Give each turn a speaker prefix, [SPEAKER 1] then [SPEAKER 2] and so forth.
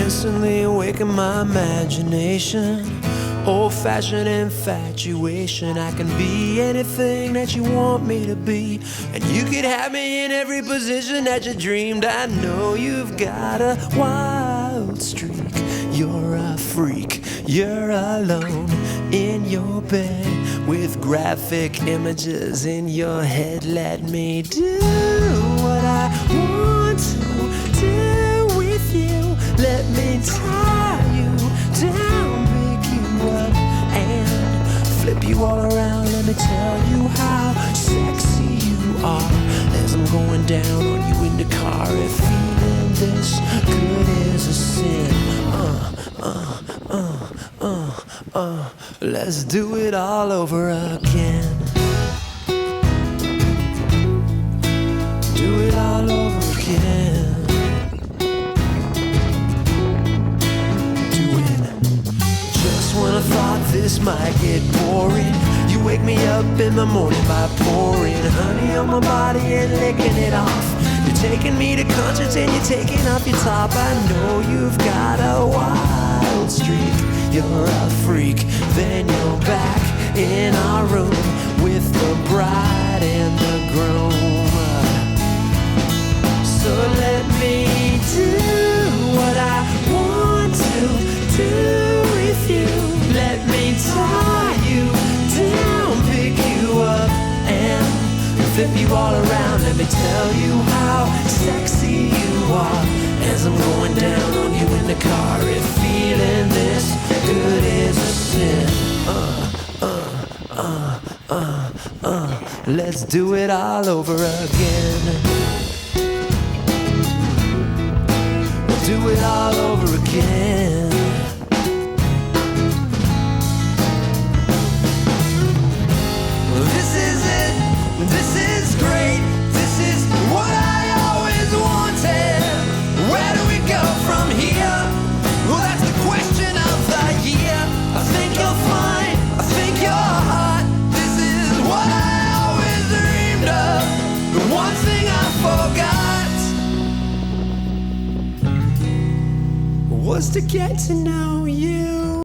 [SPEAKER 1] instantly awaken my imagination. Old-fashioned infatuation. I can be anything that you want me to be, and you could have me in every position that you dreamed. I know you've got a wild streak. You're a freak. You're alone in your bed with graphic images in your head. Let me do what I want to do with you. Let me tie you down, and flip you all around. Let me tell you how sexy you are as I'm going down on you in the car. If feeling this good is a sin, let's do it all over again. Do it all over again. When I thought this might get boring, you wake me up in the morning by pouring honey on my body and licking it off. You're taking me to concerts and you're taking off your top. I know you've got a wild streak. You're a freak. Then you're back in our room with the bride and the groom. So let me do what I want to do with you. Let me tie you down, pick you up, and flip you all around. Let me tell you how sexy you are as I'm going down on you in the car. If feeling this good is a sin, let's do it all over again. We'll do it all over again. This is great. This is what I always wanted. Where do we go from here? Well, that's the question of the year. I think you're fine. I think you're hot. This is what I always dreamed of. The one thing I forgot was to get to know